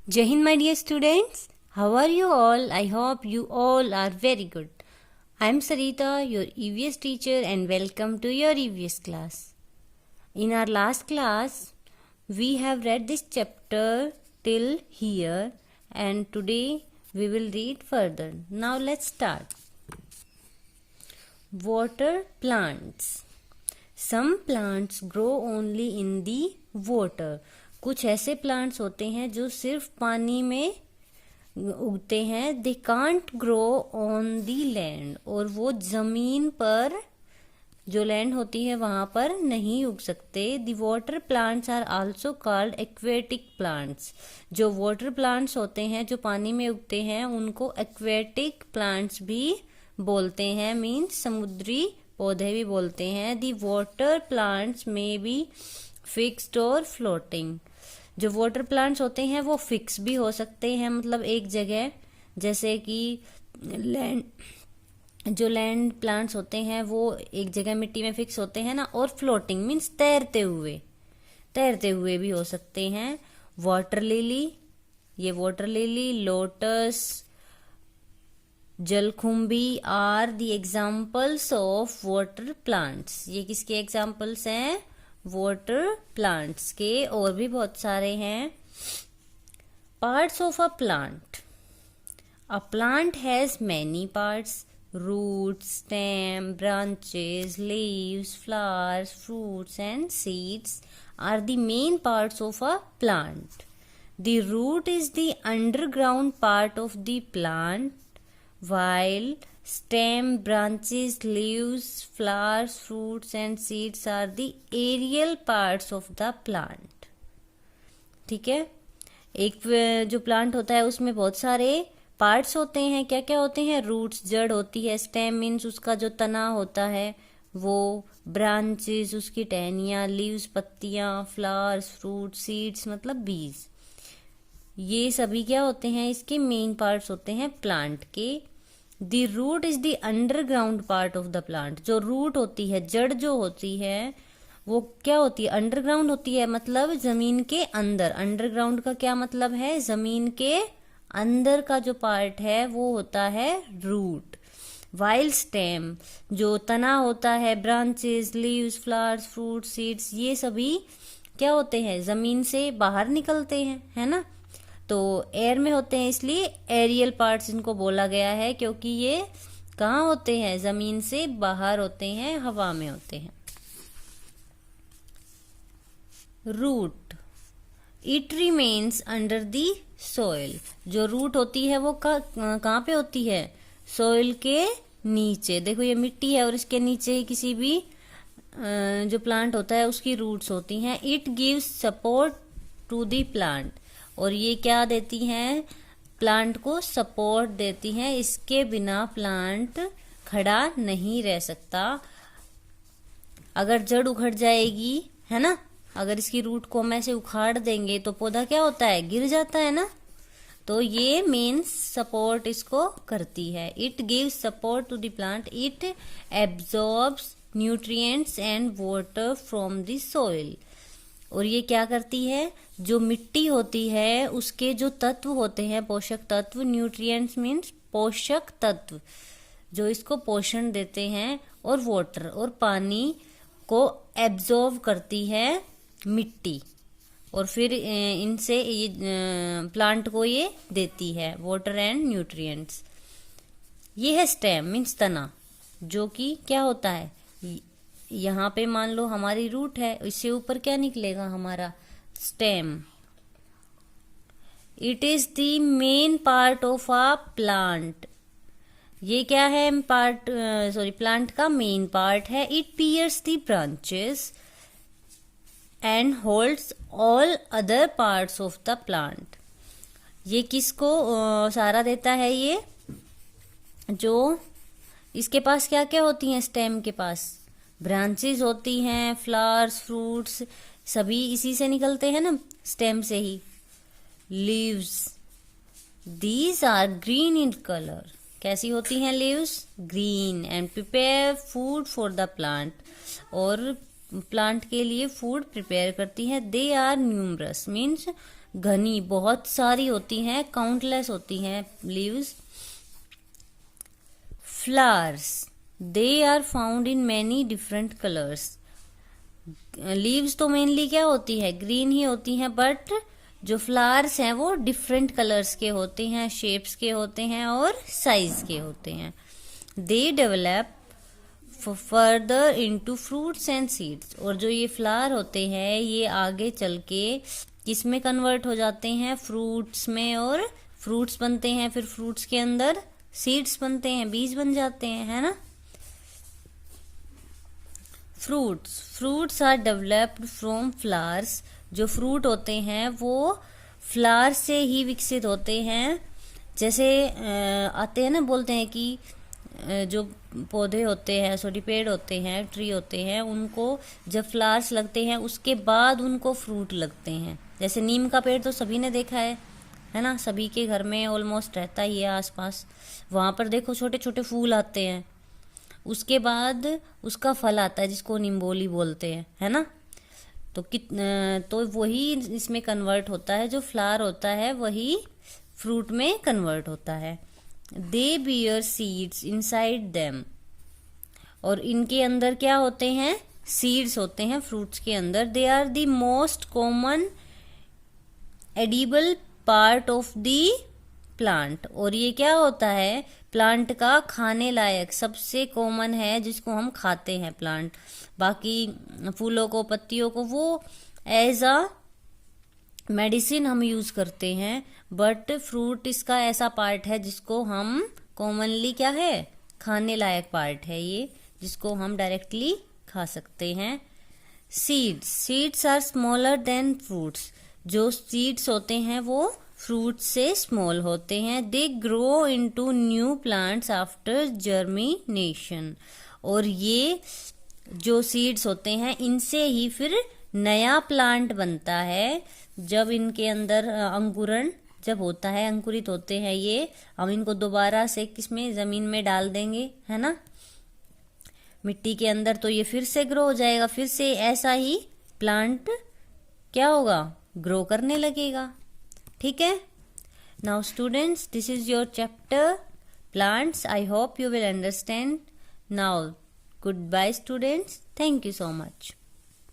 Jai Hind, my dear students. How are you all? I hope you all are very good. I am Sarita, your EVS teacher, and welcome to your EVS class. In our last class, we have read this chapter till here, and today we will read further. Now let's start. Water plants. Some plants grow only in the water. कुछ ऐसे plants होते हैं जो सिर्फ पानी में उगते हैं. They can't grow on the land. और वो जमीन पर जो लैंड होती है वहां पर नहीं उग सकते. The water plants are also called aquatic plants. जो वाटर प्लांट्स होते हैं जो पानी में उगते हैं उनको एक्वेटिक प्लांट्स भी बोलते हैं. मीन्स समुद्री पौधे भी बोलते हैं. दी वाटर प्लांट्स में बी फिक्स्ड और फ्लोटिंग. जो वाटर प्लांट्स होते हैं वो फिक्स भी हो सकते हैं, मतलब एक जगह, जैसे कि जो लैंड प्लांट्स होते हैं वो एक जगह मिट्टी में फिक्स होते हैं ना. और फ्लोटिंग मीन्स तैरते हुए भी हो सकते हैं. वाटर लिली, ये वाटर लिली, लोटस, जलकुंभी are the examples of water plants. ये किसके एग्जाम्पल्स हैं? वाटर प्लांट्स के. और भी बहुत सारे हैं. Parts of a plant. A plant has many parts. Roots, stem, branches, leaves, flowers, fruits and seeds are the main parts of a plant. The root is the underground part of the plant, while stem, branches, leaves, flowers, fruits and seeds are the aerial parts of the plant. ठीक है. एक जो plant होता है उसमें बहुत सारे parts होते हैं. क्या क्या होते हैं? रूट्स, जड़ होती है. स्टेम मीन्स उसका जो तना होता है वो. ब्रांचेस, उसकी टहनियाँ. लीव्स, पत्तियाँ. Flowers, fruit. सीड्स मतलब बीज. ये सभी क्या होते हैं? इसके मेन पार्ट्स होते हैं प्लांट के. The root is the underground part of the plant. जो रूट होती है, जड़ जो होती है वो क्या होती है? अंडरग्राउंड होती है, मतलब जमीन के अंदर. अंडरग्राउंड का क्या मतलब है? जमीन के अंदर का जो पार्ट है वो होता है रूट. वाइल स्टेम, जो तना होता है, branches, leaves, flowers, fruit, seeds, ये सभी क्या होते हैं? जमीन से बाहर निकलते हैं, है ना. तो एयर में होते हैं, इसलिए एरियल पार्ट्स इनको बोला गया है, क्योंकि ये कहाँ होते हैं? जमीन से बाहर होते हैं, हवा में होते हैं. Root. It remains under the soil. जो रूट होती है वो कहाँ पे होती है? सोइल के नीचे. देखो ये मिट्टी है और इसके नीचे किसी भी जो प्लांट होता है उसकी रूट्स होती हैं. It gives support to the plant. और ये क्या देती हैं? प्लांट को सपोर्ट देती हैं. इसके बिना प्लांट खड़ा नहीं रह सकता. अगर जड़ उखड़ जाएगी, है ना, अगर इसकी रूट को हम ऐसे उखाड़ देंगे तो पौधा क्या होता है? गिर जाता है ना. तो ये मेन सपोर्ट इसको करती है. It gives support to the plant. It absorbs nutrients and water from the soil. और ये क्या करती है? जो मिट्टी होती है उसके जो तत्व होते हैं, पोषक तत्व, न्यूट्रिएंट्स मीन्स पोषक तत्व, जो इसको पोषण देते हैं, और वाटर और पानी को एब्जॉर्ब करती है मिट्टी. और फिर इनसे ये प्लांट को ये देती है वाटर एंड न्यूट्रिएंट्स. ये है स्टेम मीन्स तना, जो कि क्या होता है? यहाँ पे मान लो हमारी रूट है, इससे ऊपर क्या निकलेगा? हमारा stem. It is the main part of a plant. ये क्या है? प्लांट का मेन पार्ट है. It bears the branches and holds all other parts of the plant. ये किसको सहारा देता है? ये जो इसके पास क्या क्या होती हैं? स्टेम के पास ब्रांचेस होती हैं, फ्लावर्स, फ्रूट्स सभी इसी से निकलते हैं ना, स्टेम से ही. Leaves, these are green in colour. कैसी होती हैं leaves? Green. And prepare food for the plant. और प्लांट के लिए फूड प्रिपेयर करती हैं. दे आर न्यूमरस मीन्स घनी बहुत सारी होती हैं, काउंटलेस होती हैं leaves. Flowers they are found in many different colours. Leaves तो मेनली क्या होती है, ग्रीन ही होती हैं, बट जो फ्लावर्स हैं वो डिफरेंट कलर्स के होते हैं, शेप्स के होते हैं और साइज के होते हैं। They develop further into fruits and seeds. और जो ये फ्लावर होते हैं ये आगे चल के किस में कन्वर्ट हो जाते हैं, फ्रूट्स में, और फ्रूट्स बनते हैं, फिर फ्रूट्स के अंदर सीड्स बनते हैं, बीज बन जाते हैं, है ना। Fruits are developed from flowers. जो फ्रूट होते हैं वो फ्लावर से ही विकसित होते हैं। जैसे आते हैं ना, बोलते हैं कि जो पौधे होते हैं, सॉरी पेड़ होते हैं, ट्री होते हैं, उनको जब फ्लावर्स लगते हैं उसके बाद उनको फ्रूट लगते हैं। जैसे नीम का पेड़ तो सभी ने देखा है ना, सभी के घर में ऑलमोस्ट रहता ही है आसपास। वहां पर देखो छोटे छोटे फूल आते हैं, उसके बाद उसका फल आता है जिसको निम्बोली बोलते हैं, है ना। तो वही इसमें कन्वर्ट होता है, जो फ्लावर होता है वही फ्रूट में कन्वर्ट होता है। दे बियर सीड्स इनसाइड देम। और इनके अंदर क्या होते हैं, सीड्स होते हैं फ्रूट्स के अंदर। They are the most common edible part of the plant. और ये क्या होता है, प्लांट का खाने लायक सबसे कॉमन है जिसको हम खाते हैं प्लांट। बाकी फूलों को, पत्तियों को वो एज अ मेडिसिन हम यूज करते हैं, बट फ्रूट इसका ऐसा पार्ट है जिसको हम कॉमनली क्या है, खाने लायक पार्ट है ये, जिसको हम डायरेक्टली खा सकते हैं। Seeds are smaller than fruits. जो सीड्स होते हैं वो फ्रूट से स्मॉल होते हैं। They grow into new plants after germination. और ये जो सीड्स होते हैं इनसे ही फिर नया प्लांट बनता है। जब इनके अंदर अंकुरण जब होता है, अंकुरित होते हैं ये, हम इनको दोबारा से किसमें, जमीन में डाल देंगे, है ना, मिट्टी के अंदर, तो ये फिर से ग्रो हो जाएगा, फिर से ऐसा ही प्लांट क्या होगा, ग्रो करने लगेगा। ठीक है। Now students, this is your chapter plants. I hope you will understand. Now, goodbye students. Thank you so much.